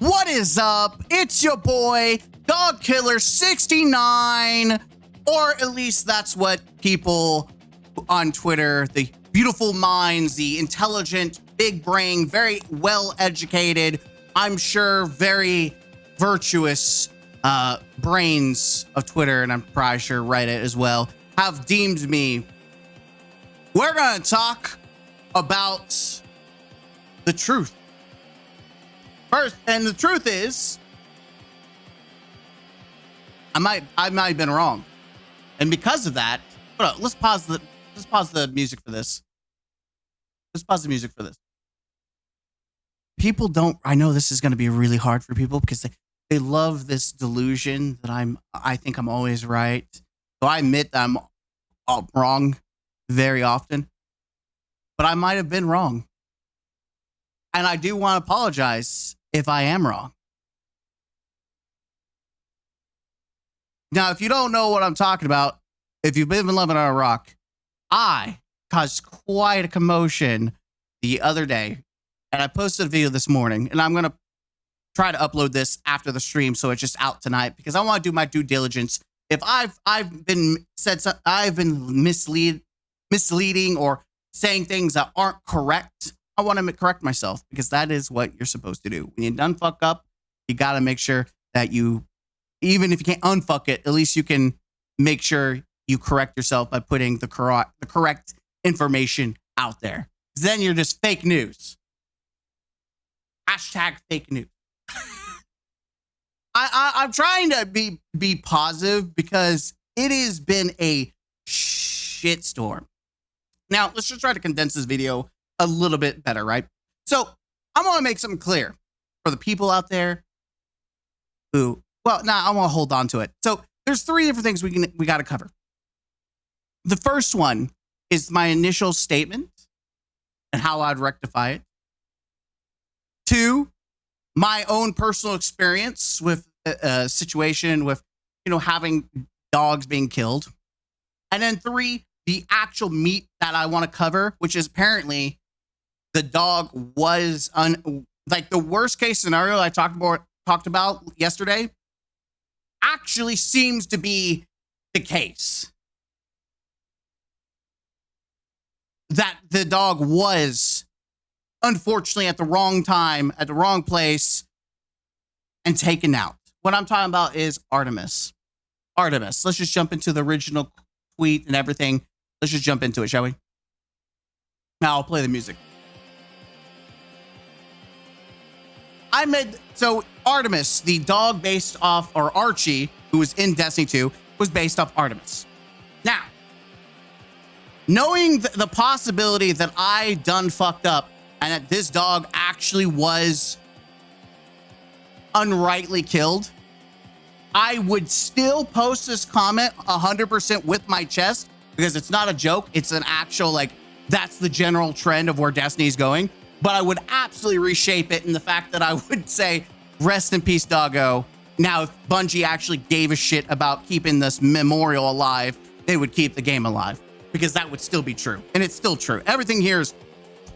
What is up? It's your boy, Dog Killer 69, or at least that's what people on Twitter, the beautiful minds, the intelligent, big brain, very well educated, I'm sure very virtuous brains of Twitter, and I'm probably sure Reddit as well, have deemed me. We're going to talk about the truth. First, and the truth is, I might have been wrong. And because of that, let's pause the music for this. Let's pause the music for this. People don't, I know this is going to be really hard for people because they love this delusion that I think I'm always right. So I admit that I'm wrong very often, but I might have been wrong. And I do want to apologize if I am wrong. Now, if you don't know what I'm talking about, if you've been living on a rock, I caused quite a commotion the other day, and I posted a video this morning, and I'm going to try to upload this after the stream so it's just out tonight because I want to do my due diligence. If I've been misleading or saying things that aren't correct, I want to correct myself because that is what you're supposed to do. When you done fuck up, you got to make sure that you, even if you can't unfuck it, at least you can make sure you correct yourself by putting the correct information out there. Then you're just fake news. Hashtag fake news. I'm trying to be positive because it has been a shitstorm. Now, let's just try to condense this video a little bit better, right? So I want to make something clear for the people out there who, I want to hold on to it. So there's three different things we got to cover. The first one is my initial statement and how I'd rectify it. 2, my own personal experience with a situation with, having dogs being killed. And then 3, the actual meat that I want to cover, which is apparently the dog was like the worst case scenario I talked about yesterday actually seems to be the case. That the dog was unfortunately at the wrong time, at the wrong place, and taken out. What I'm talking about is Artemis. Artemis. Let's just jump into the original tweet and everything. Let's just jump into it, shall we? Now I'll play the music. So Artemis, the dog based off, or Archie, who was in Destiny 2, was based off Artemis. Now, knowing the possibility that I done fucked up and that this dog actually was unrightly killed, I would still post this comment 100% with my chest because it's not a joke. It's an actual, that's the general trend of where Destiny is going. But I would absolutely reshape it in the fact that I would say, rest in peace, doggo. Now, if Bungie actually gave a shit about keeping this memorial alive, they would keep the game alive because that would still be true. And it's still true. Everything here is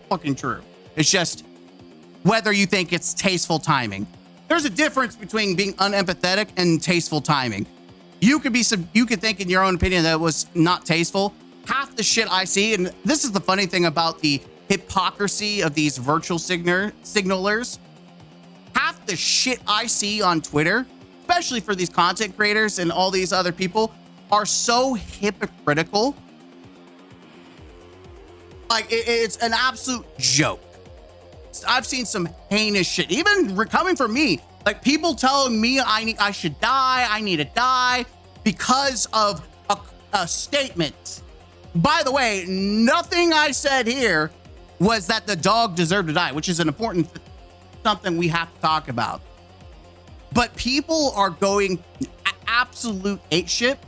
fucking true. It's just whether you think it's tasteful timing. There's a difference between being unempathetic and tasteful timing. You could think in your own opinion that it was not tasteful. Half the shit I see, and this is the funny thing about the hypocrisy of these virtual signalers. Half the shit I see on Twitter, especially for these content creators and all these other people, are so hypocritical. It's an absolute joke. I've seen some heinous shit, even coming from me. People telling me I should die, I need to die because of a statement. By the way, nothing I said here was that the dog deserved to die, which is an important something we have to talk about. But people are going absolute apeshit,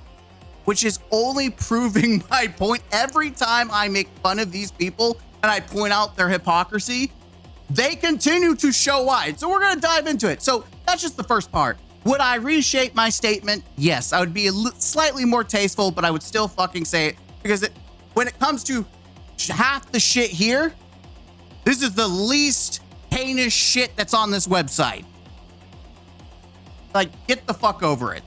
which is only proving my point. Every time I make fun of these people and I point out their hypocrisy, they continue to show why. So we're going to dive into it. So that's just the first part. Would I reshape my statement? Yes, I would be slightly more tasteful, but I would still fucking say it because when it comes to half the shit here, this is the least heinous shit that's on this website. Like, get the fuck over it.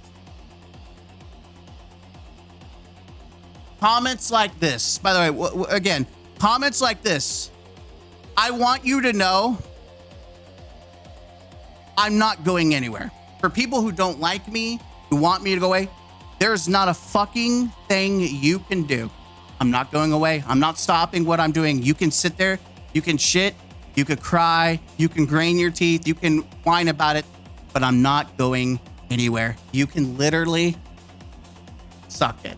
Comments like this, by the way, again, comments like this. I want you to know I'm not going anywhere. For people who don't like me, who want me to go away, there's not a fucking thing you can do. I'm not going away. I'm not stopping what I'm doing. You can sit there, you can shit, you could cry, you can grind your teeth, you can whine about it, but I'm not going anywhere. You can literally suck it.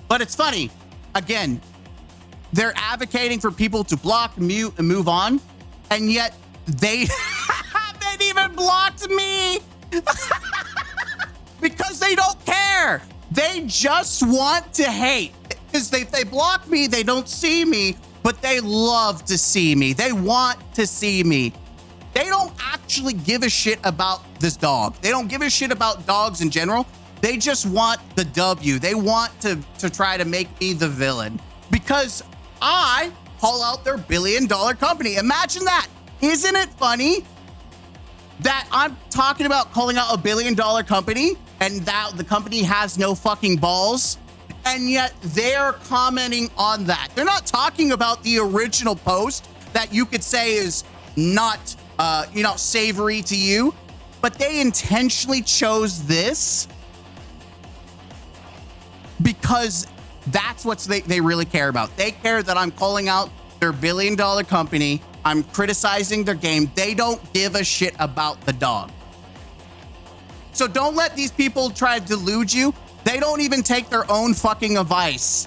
But it's funny, again, they're advocating for people to block, mute, and move on, and yet they haven't even blocked me because they don't care. They just want to hate. Because if they block me, they don't see me, but they love to see me. They want to see me. They don't actually give a shit about this dog. They don't give a shit about dogs in general. They just want the W. They want to try to make me the villain because I call out their billion-dollar company. Imagine that. Isn't it funny that I'm talking about calling out a billion-dollar company and that the company has no fucking balls? And yet they're commenting on that. They're not talking about the original post that you could say is not, savory to you, but they intentionally chose this because that's what they really care about. They care that I'm calling out their billion-dollar company. I'm criticizing their game. They don't give a shit about the dog. So don't let these people try to delude you. They don't even take their own fucking advice.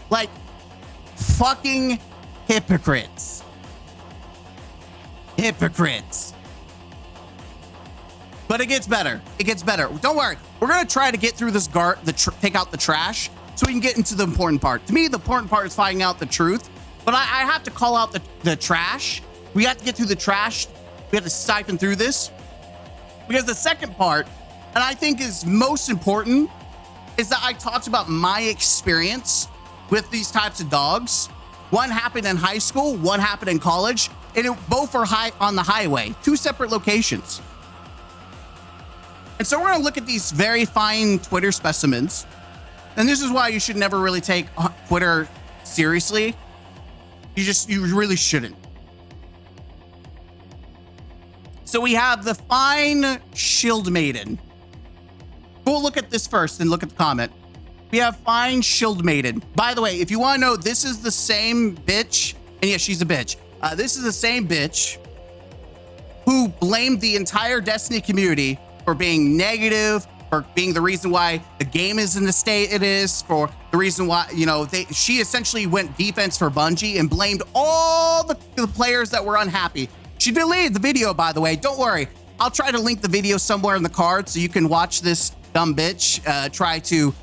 Like, fucking hypocrites. Hypocrites. But it gets better. It gets better. Don't worry. We're going to try to get through this take out the trash so we can get into the important part. To me, the important part is finding out the truth. But I have to call out the trash. We have to get through the trash. We have to siphon through this. Because the second part, and I think is most important, is that I talked about my experience with these types of dogs. One happened in high school, one happened in college, and both are on the highway, two separate locations. And so we're going to look at these very fine Twitter specimens. And this is why you should never really take Twitter seriously. You really shouldn't. So we have the fine Shield Maiden. We'll look at this first and look at the comment. We have fine Shield Maiden. By the way, if you want to know, this is the same bitch. And yeah, she's a bitch. This is the same bitch who blamed the entire Destiny community for being negative, for being the reason why the game is in the state it is, for the reason why, she essentially went defense for Bungie and blamed all the players that were unhappy. She deleted the video, by the way. Don't worry. I'll try to link the video somewhere in the card so you can watch this dumb bitch try to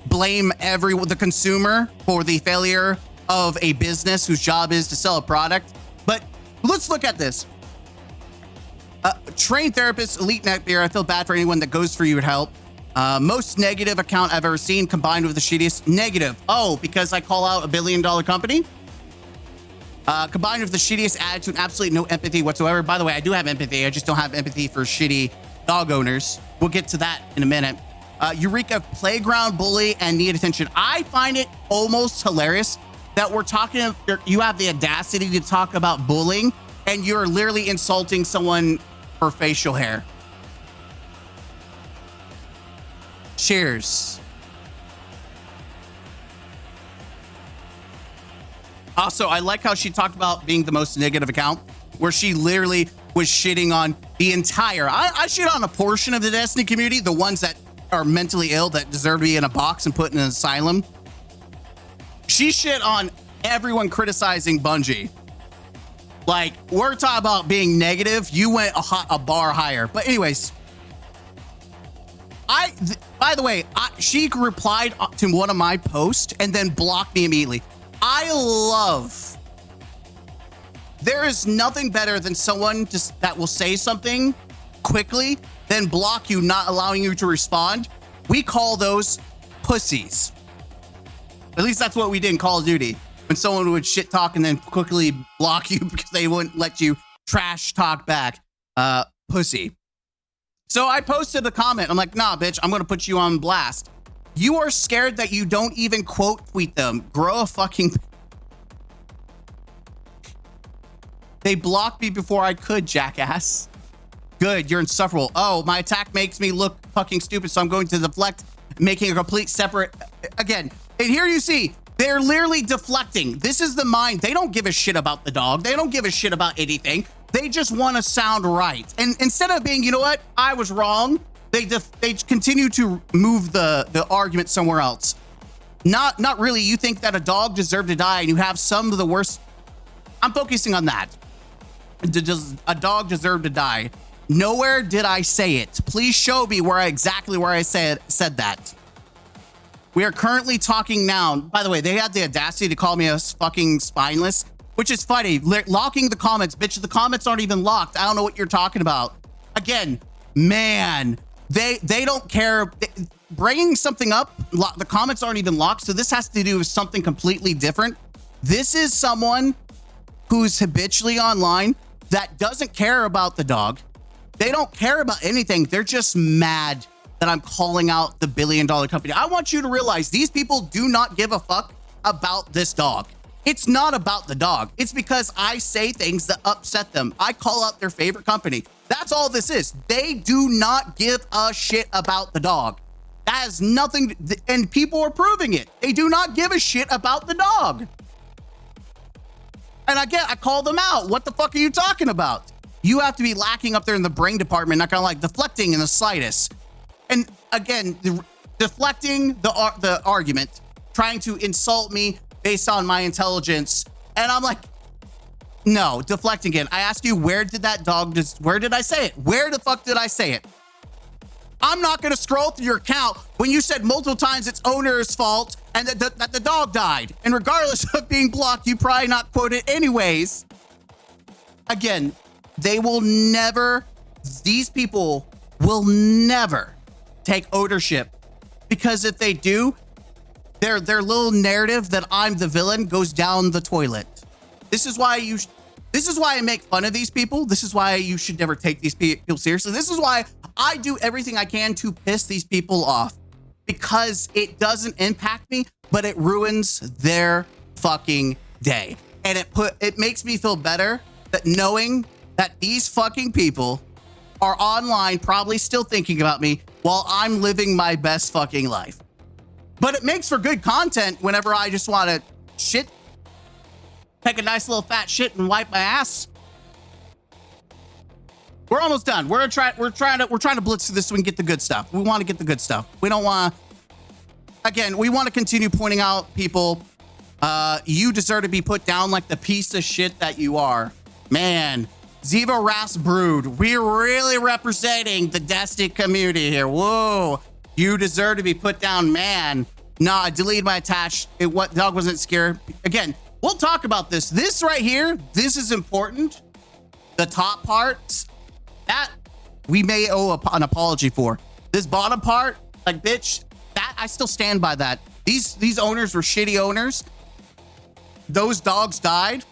blame the consumer for the failure of a business whose job is to sell a product. But let's look at this. Trained therapist, elite neckbeard. I feel bad for anyone that goes for you would help. Most negative account I've ever seen combined with the shittiest negative. Oh, because I call out a billion-dollar company? Combined with the shittiest attitude, absolutely no empathy whatsoever. By the way, I do have empathy. I just don't have empathy for shitty dog owners. We'll get to that in a minute. Eureka, playground bully and need attention. I find it almost hilarious that we're talking, you have the audacity to talk about bullying and you're literally insulting someone for facial hair. Cheers. Also, I like how she talked about being the most negative account, where she literally was shitting on the entire, I shit on a portion of the Destiny community, the ones that are mentally ill, that deserve to be in a box and put in an asylum. She shit on everyone criticizing Bungie. Like, we're talking about being negative. You went a bar higher. But anyways, by the way, she replied to one of my posts and then blocked me immediately. There is nothing better than someone that will say something quickly, then block you, not allowing you to respond. We call those pussies. At least that's what we did in Call of Duty. When someone would shit talk and then quickly block you because they wouldn't let you trash talk back. Pussy. So I posted a comment. I'm like, nah, bitch, I'm going to put you on blast. You are scared that you don't even quote tweet them. Grow a fucking... They blocked me before I could, jackass. Good, you're insufferable. Oh, my attack makes me look fucking stupid, so I'm going to deflect, making a complete separate... Again, and here you see, they're literally deflecting. This is the mind. They don't give a shit about the dog. They don't give a shit about anything. They just want to sound right. And instead of being, you know what, I was wrong, they continue to move the argument somewhere else. Not really. You think that a dog deserved to die, and you have some of the worst... I'm focusing on that. Does a dog deserve to die? Nowhere did I say it. Please show me exactly where I said that. We are currently talking now. By the way, they had the audacity to call me a fucking spineless, which is funny. Locking the comments. Bitch, the comments aren't even locked. I don't know what you're talking about. Again, man, they don't care. Bringing something up, the comments aren't even locked, so this has to do with something completely different. This is someone who's habitually online that doesn't care about the dog. They don't care about anything. They're just mad that I'm calling out the billion-dollar company. I want you to realize these people do not give a fuck about this dog. It's not about the dog. It's because I say things that upset them. I call out their favorite company. That's all this is. They do not give a shit about the dog. That has nothing, and people are proving it. They do not give a shit about the dog. And again, I call them out. What the fuck are you talking about? You have to be lacking up there in the brain department, not gonna like deflecting in the slightest. And again, deflecting the argument, trying to insult me based on my intelligence. And I'm like, no, deflecting it. I asked you, where did that dog where did I say it? Where the fuck did I say it? I'm not gonna scroll through your account when you said multiple times it's owner's fault and that the dog died. And regardless of being blocked, you probably not quote it anyways. Again, they will never, these people will never take ownership, because if they do, their little narrative that I'm the villain goes down the toilet. This is why I make fun of these people. This is why you should never take these people seriously. This is why I do everything I can to piss these people off, because it doesn't impact me, but it ruins their fucking day. And it makes me feel better that knowing that these fucking people are online probably still thinking about me while I'm living my best fucking life. But it makes for good content whenever I just want to take a nice little fat shit and wipe my ass. We're almost done. We're trying to blitz through this so we can get the good stuff. We want to get the good stuff. We don't want to, again, we want to continue pointing out people, you deserve to be put down like the piece of shit that you are. Man, Ziva Ras Brood, we're really representing the Destiny community here. Whoa, you deserve to be put down, man. Nah, I deleted my attached. What dog wasn't scared. Again, we'll talk about this. This right here, this is important. The top parts, that we may owe an apology for. This bottom part, like, bitch, that I still stand by that. These owners were shitty owners. Those dogs died.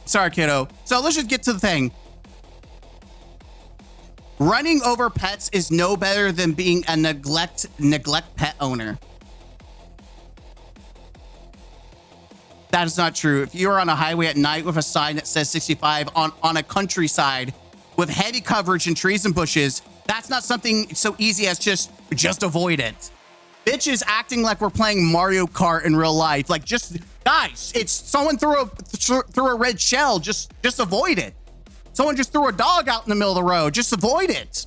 Sorry, kiddo. So let's just get to the thing. Running over pets is no better than being a neglect pet owner. That is not true. If you're on a highway at night with a sign that says 65 on a countryside with heavy coverage and trees and bushes, that's not something so easy as just avoid it. Bitches acting like we're playing Mario Kart in real life. Like, just guys, it's someone threw a red shell. Just avoid it. Someone just threw a dog out in the middle of the road. Just avoid it.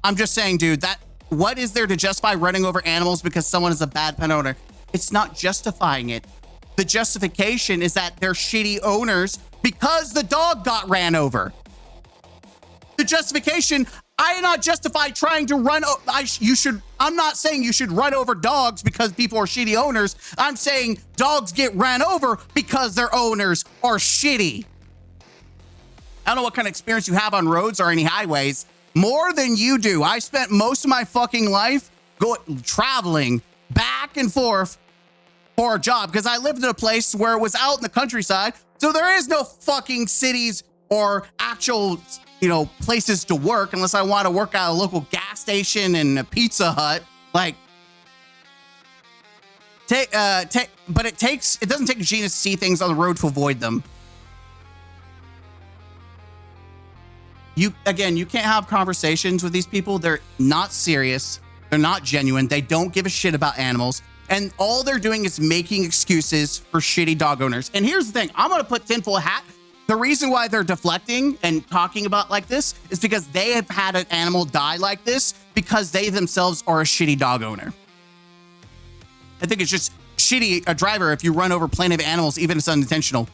I'm just saying, dude, what is there to justify running over animals because someone is a bad pet owner? It's not justifying it. The justification is that they're shitty owners because the dog got ran over. The justification, I am not justified trying to run. I'm not saying you should run over dogs because people are shitty owners. I'm saying dogs get ran over because their owners are shitty. I don't know what kind of experience you have on roads or any highways. More than you do. I spent most of my fucking life traveling back and forth for a job because I lived in a place where it was out in the countryside. So there is no fucking cities or actual, places to work unless I want to work at a local gas station and a Pizza Hut. Like, but it doesn't take a genius to see things on the road to avoid them. You can't have conversations with these people. They're not serious. They're not genuine. They don't give a shit about animals. And all they're doing is making excuses for shitty dog owners. And here's the thing. I'm going to put tinfoil hat. The reason why they're deflecting and talking about like this is because they have had an animal die like this because they themselves are a shitty dog owner. I think it's just shitty a driver if you run over plenty of animals, even if it's unintentional.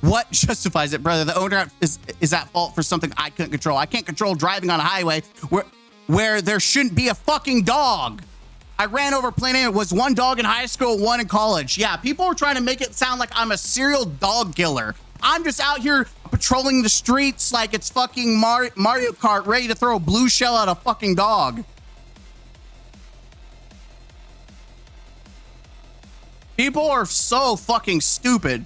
What justifies it, brother? The owner is at fault for something I couldn't control. I can't control driving on a highway where there shouldn't be a fucking dog. I ran over plenty. It was one dog in high school, one in college. Yeah, people are trying to make it sound like I'm a serial dog killer. I'm just out here patrolling the streets like it's fucking Mario Kart, ready to throw a blue shell at a fucking dog. People are so fucking stupid.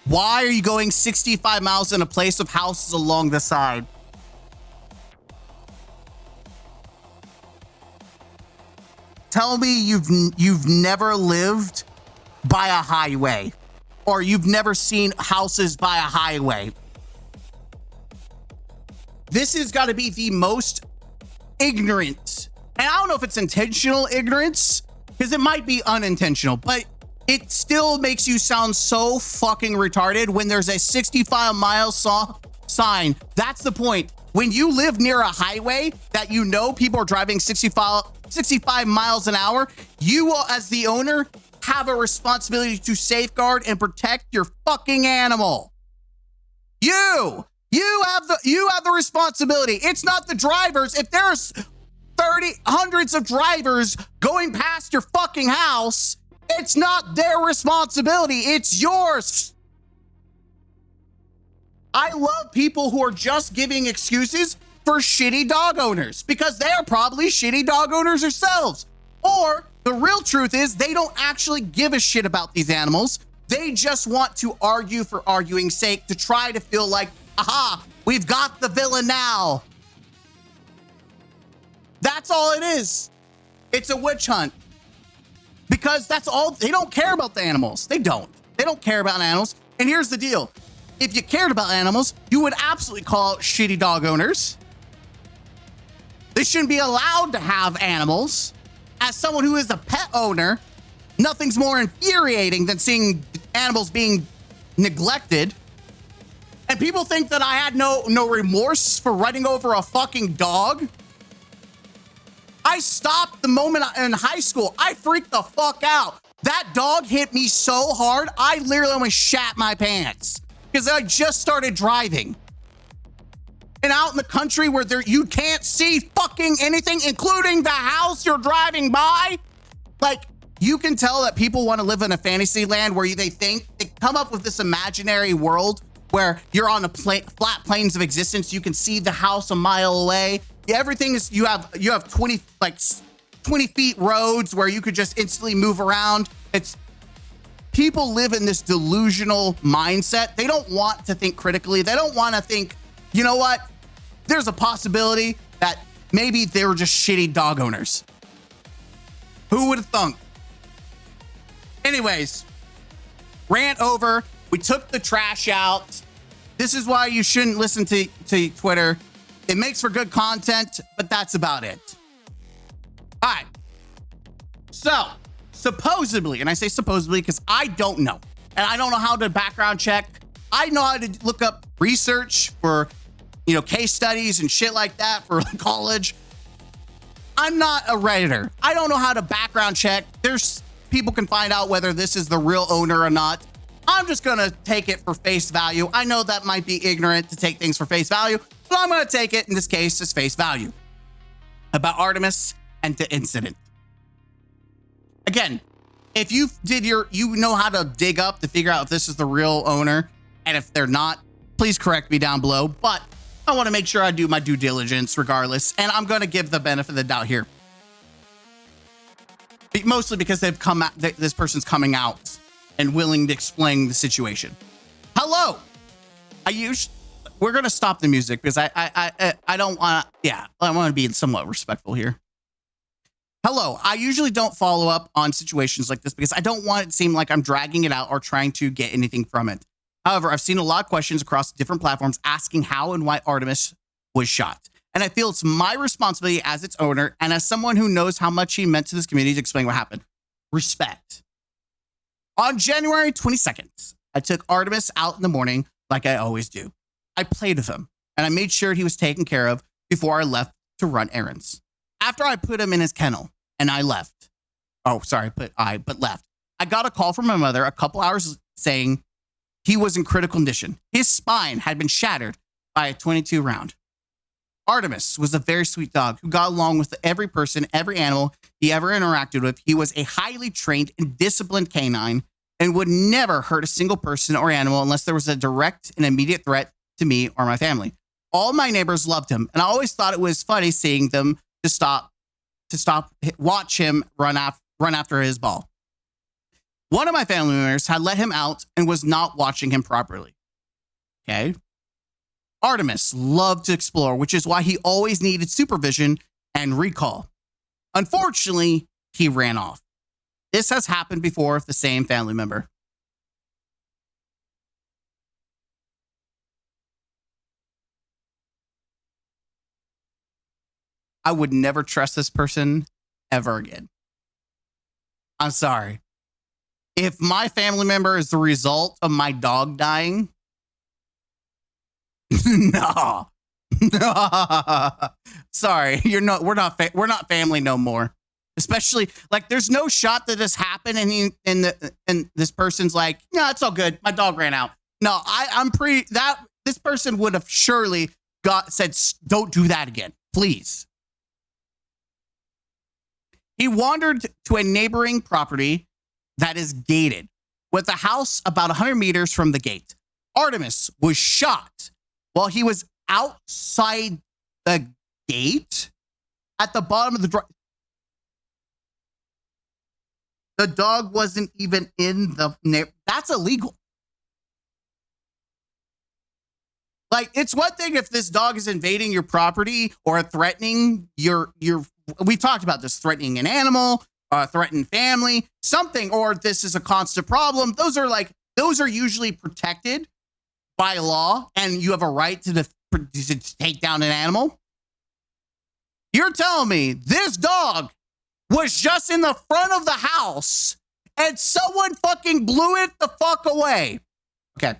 Why are you going 65 miles in a place of houses along the side? Tell me you've never lived by a highway, or you've never seen houses by a highway. This has got to be the most ignorant. And I don't know if it's intentional ignorance, because it might be unintentional, but it still makes you sound so fucking retarded when there's a 65-mile sign. That's the point. When you live near a highway that people are driving 65 miles an hour, you will, as the owner, have a responsibility to safeguard and protect your fucking animal. You have the responsibility. It's not the drivers. If there's hundreds of drivers going past your fucking house, it's not their responsibility. It's yours. I love people who are just giving excuses for shitty dog owners because they are probably shitty dog owners themselves. Or the real truth is they don't actually give a shit about these animals. They just want to argue for arguing's sake to try to feel like, aha, we've got the villain now. That's all it is. It's a witch hunt. Because that's all, they don't care about the animals. They don't care about animals. And here's the deal. If you cared about animals, you would absolutely call out shitty dog owners. They shouldn't be allowed to have animals. As someone who is a pet owner, nothing's more infuriating than seeing animals being neglected. And people think that I had no remorse for running over a fucking dog. I stopped the moment in high school. I freaked the fuck out. That dog hit me so hard, I literally almost shat my pants because I just started driving. And out in the country where you can't see fucking anything, including the house you're driving by, like, you can tell that people want to live in a fantasy land where they come up with this imaginary world where you're on flat plains of existence. You can see the house a mile away. Everything is, you have 20 feet roads where you could just instantly move around. People live in this delusional mindset. They don't want to think critically. They don't want to think, you know what? There's a possibility that maybe they were just shitty dog owners. Who would have thunk? Anyways, rant over. We took the trash out. This is why you shouldn't listen to Twitter. It makes for good content, but that's about it. All right. So, supposedly, and I say supposedly because I don't know, and I don't know how to background check. I know how to look up research for, case studies and shit like that for college. I'm not a Redditor. I don't know how to background check. People can find out whether this is the real owner or not. I'm just going to take it for face value. I know that might be ignorant to take things for face value, but I'm going to take it in this case as face value about Artemis and the incident. Again, if you know how to dig up to figure out if this is the real owner, and if they're not, please correct me down below. But I want to make sure I do my due diligence regardless, and I'm going to give the benefit of the doubt here. Mostly because this person's coming out and willing to explain the situation. Hello. we're gonna stop the music because I don't want to. Yeah, I want to be somewhat respectful here. Hello, I usually don't follow up on situations like this because I don't want it to seem like I'm dragging it out or trying to get anything from it. However, I've seen a lot of questions across different platforms asking how and why Artemis was shot. And I feel it's my responsibility as its owner and as someone who knows how much he meant to this community to explain what happened. Respect. On January 22nd, I took Artemis out in the morning like I always do. I played with him and I made sure he was taken care of before I left to run errands. After I put him in his kennel and I left. Oh, sorry, but left. I got a call from my mother a couple hours saying he was in critical condition. His spine had been shattered by a .22 round. Artemis was a very sweet dog who got along with every person, every animal he ever interacted with. He was a highly trained and disciplined canine and would never hurt a single person or animal unless there was a direct and immediate threat to me or my family. All my neighbors loved him, and I always thought it was funny seeing them watch him run after his ball. One of my family members had let him out and was not watching him properly. Okay. Artemis loved to explore, which is why he always needed supervision and recall. Unfortunately, he ran off. This has happened before with the same family member. I would never trust this person ever again. I'm sorry. If my family member is the result of my dog dying, no. Sorry, we're not family no more. Especially like there's no shot that this happened and this person's like, no, it's all good. My dog ran out. No, this person would have surely said, don't do that again, please. He wandered to a neighboring property that is gated with a house about 100 meters from the gate. Artemis was shot while he was outside the gate at the bottom of the drive. The dog wasn't even in the neighborhood. That's illegal. Like, it's one thing if this dog is invading your property or threatening we've talked about this, threatening an animal, threatening family, something, or this is a constant problem. Those are usually protected by law, and you have a right to take down an animal. You're telling me this dog was just in the front of the house and someone fucking blew it the fuck away. Okay.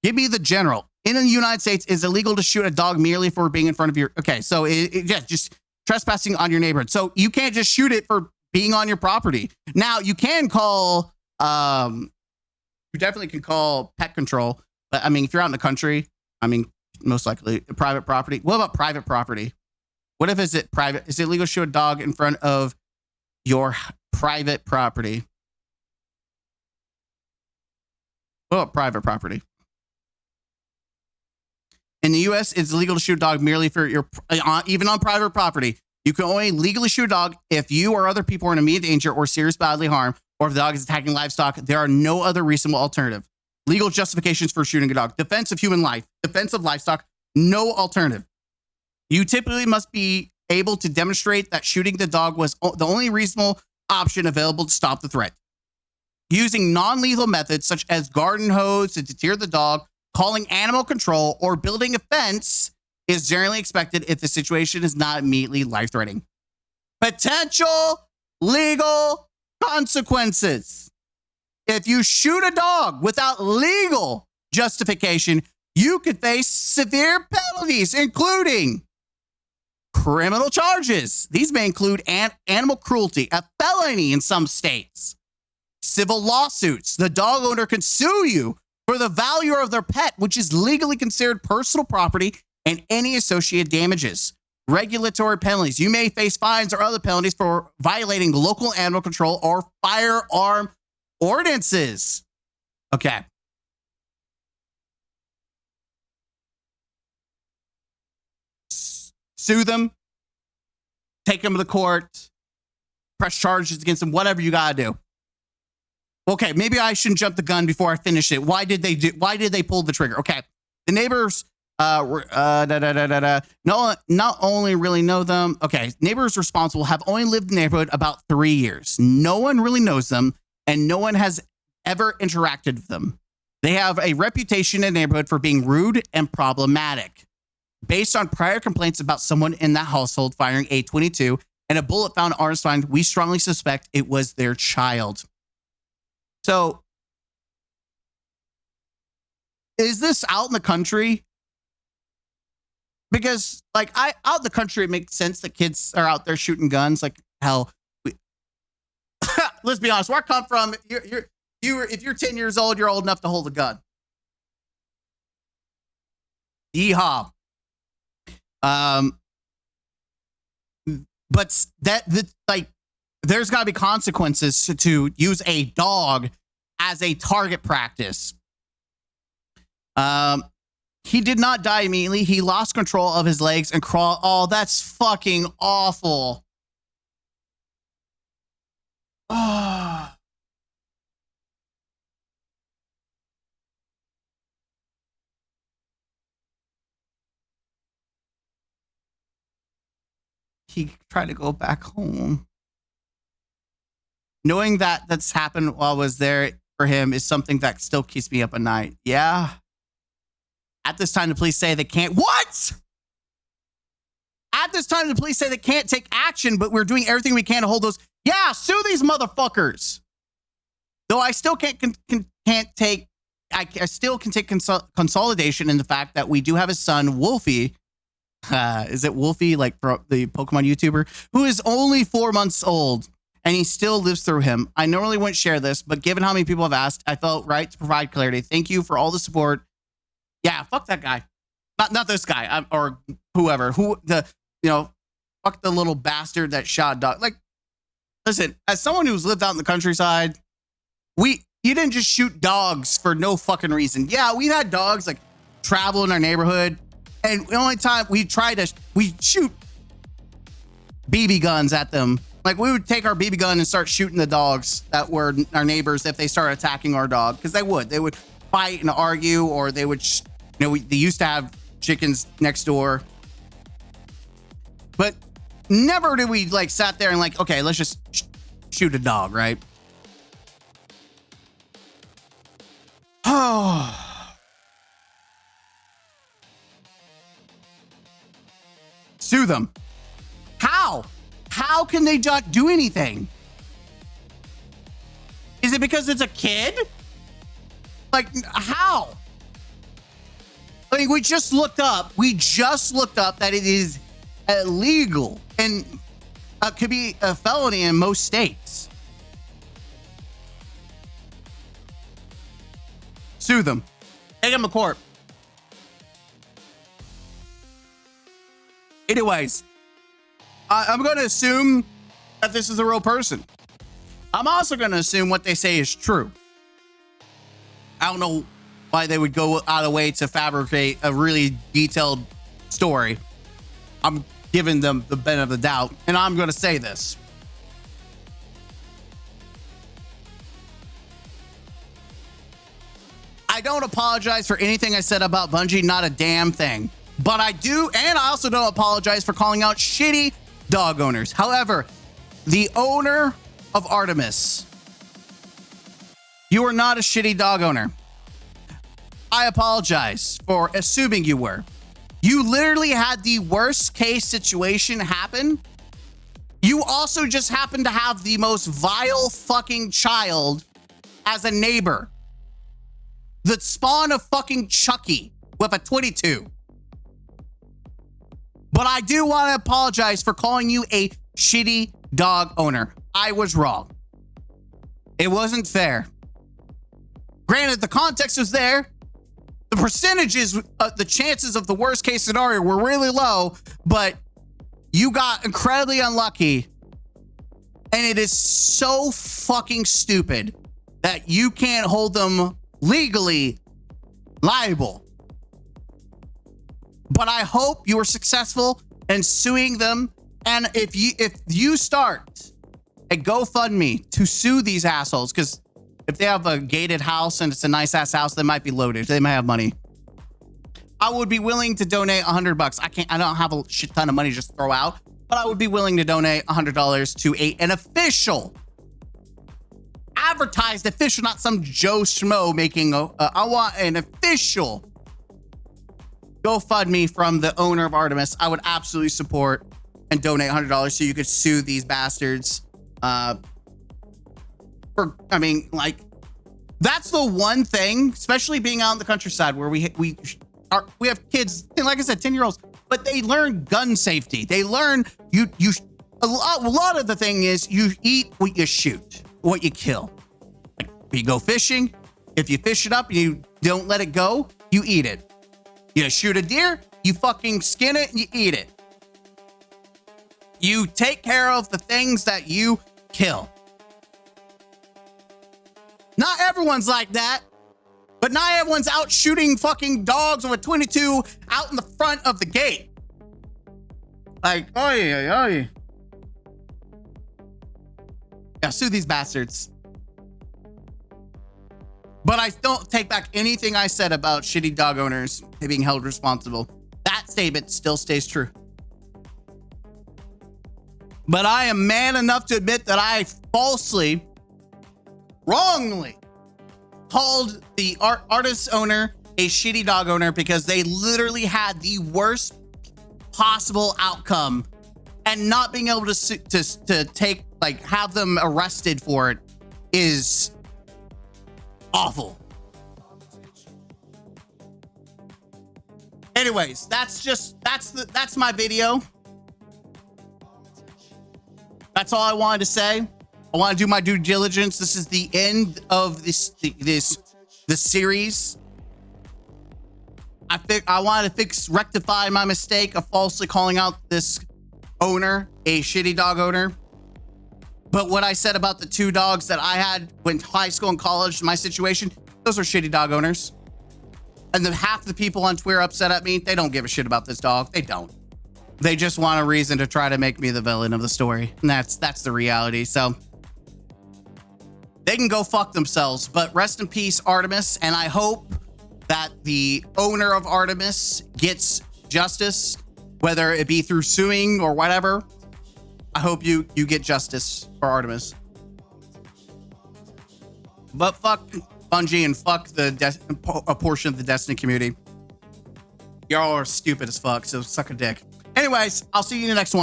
Give me the general. In the United States, it's illegal to shoot a dog merely for being in front of your... Okay, so just trespassing on your neighborhood. So you can't just shoot it for being on your property. Now, you can call... you definitely can call pet control. But, I mean, if you're out in the country, I mean, most likely private property. What about private property? What if is it private? Is it illegal to shoot a dog in front of your private property? What about private property? In the U.S., it's illegal to shoot a dog merely for even on private property. You can only legally shoot a dog if you or other people are in immediate danger or serious bodily harm, or if the dog is attacking livestock. There are no other reasonable alternative. Legal justifications for shooting a dog. Defense of human life. Defense of livestock. No alternative. You typically must be able to demonstrate that shooting the dog was the only reasonable option available to stop the threat. Using non-lethal methods such as garden hose to deter the dog, calling animal control, or building a fence is generally expected if the situation is not immediately life-threatening. Potential legal consequences. If you shoot a dog without legal justification, you could face severe penalties, including criminal charges. These may include animal cruelty, a felony in some states, civil lawsuits. The dog owner can sue you for the value of their pet, which is legally considered personal property, and any associated damages. Regulatory penalties. You may face fines or other penalties for violating local animal control or firearm ordinances. Okay. Sue them. Take them to the court. Press charges against them. Whatever you got to do. Okay, maybe I shouldn't jump the gun before I finish it. Why did they pull the trigger? Okay. The neighbors no, not only really know them. Okay, neighbors responsible have only lived in the neighborhood about 3 years. No one really knows them, and no one has ever interacted with them. They have a reputation in the neighborhood for being rude and problematic. Based on prior complaints about someone in that household firing a .22 and a bullet found in Artemis find, we strongly suspect it was their child. So, is this out in the country? Because, like, out in the country, it makes sense that kids are out there shooting guns. Like, hell, let's be honest. Where I come from, if you're 10 years old, you're old enough to hold a gun. Yeehaw. But like, there's got to be consequences to use a dog as a target practice. He did not die immediately. He lost control of his legs and crawled. Oh, that's fucking awful. Oh. He tried to go back home. Knowing that that's happened while I was there for him is something that still keeps me up at night. Yeah. At this time, the police say they can't. What? At this time, the police say they can't take action, but we're doing everything we can to hold those. Yeah, sue these motherfuckers. Though I still can't take. I still can take consolidation in the fact that we do have a son, Wolfie. Is it Wolfie, like the Pokemon YouTuber, who is only 4 months old, and he still lives through him. I normally wouldn't share this, but given how many people have asked, I felt right to provide clarity. Thank you for all the support. Yeah, fuck that guy. Not this guy, or whoever. Fuck the little bastard that shot a dog. Like, listen, as someone who's lived out in the countryside, you didn't just shoot dogs for no fucking reason. Yeah, we've had dogs like travel in our neighborhood, and the only time we shoot BB guns at them. Like, we would take our BB gun and start shooting the dogs that were our neighbors if they started attacking our dog, because they would fight and argue, or they would, they used to have chickens next door, but never did we like sat there and like, okay, let's just shoot a dog, right? Oh, sue them. How can they not do anything? Is it because it's a kid? Like, how? I mean, we just looked up that it is illegal and could be a felony in most states. Sue them. Take them to court. Anyways, I'm going to assume that this is a real person. I'm also going to assume what they say is true. I don't know why they would go out of the way to fabricate a really detailed story. I'm giving them the benefit of the doubt, and I'm going to say this. I don't apologize for anything I said about Bungie, not a damn thing. But I do, and I also don't apologize for calling out shitty dog owners. However, the owner of Artemis, you are not a shitty dog owner. I apologize for assuming you were. You literally had the worst case situation happen. You also just happened to have the most vile fucking child as a neighbor. The spawn of fucking Chucky with a .22. But I do want to apologize for calling you a shitty dog owner. I was wrong. It wasn't fair. Granted, the context was there. The percentages, the chances of the worst case scenario were really low, but you got incredibly unlucky. And it is so fucking stupid that you can't hold them legally liable. But I hope you are successful in suing them. And if you start a GoFundMe to sue these assholes, because If they have a gated house and it's a nice ass house, they might be loaded. They might have money. I would be willing to donate $100. I don't have a shit ton of money to just throw out, but I would be willing to donate $100 to an official, advertised official, not some Joe Schmo making I want an official GoFundMe from the owner of Artemis. I would absolutely support and donate $100 so you could sue these bastards. I mean, like, that's the one thing, especially being out in the countryside where we have kids, like I said, 10-year-olds, but they learn gun safety. They learn a lot of the thing is you eat what you shoot, what you kill. Like, you go fishing, if you fish it up and you don't let it go, you eat it. You shoot a deer, you fucking skin it and you eat it. You take care of the things that you kill. Not everyone's like that, but not everyone's out shooting fucking dogs with a 22 out in the front of the gate. Like, oh yeah. Yeah, sue these bastards. But I don't take back anything I said about shitty dog owners being held responsible. That statement still stays true. But I am man enough to admit that I falsely, wrongly called the artist owner a shitty dog owner because they literally had the worst possible outcome, and not being able to take, like, have them arrested for it is awful. Anyways, that's my video. That's all I wanted to say. I want to do my due diligence. This is the end of this series. I wanted to rectify my mistake of falsely calling out this owner a shitty dog owner. But what I said about the 2 dogs that I had when high school and college, my situation, those are shitty dog owners. And then half the people on Twitter upset at me. They don't give a shit about this dog. They don't. They just want a reason to try to make me the villain of the story. And that's the reality. So they can go fuck themselves, but rest in peace, Artemis. And I hope that the owner of Artemis gets justice, whether it be through suing or whatever. I hope you get justice for Artemis. But fuck Bungie and fuck a portion of the Destiny community. Y'all are stupid as fuck, so suck a dick. Anyways, I'll see you in the next one.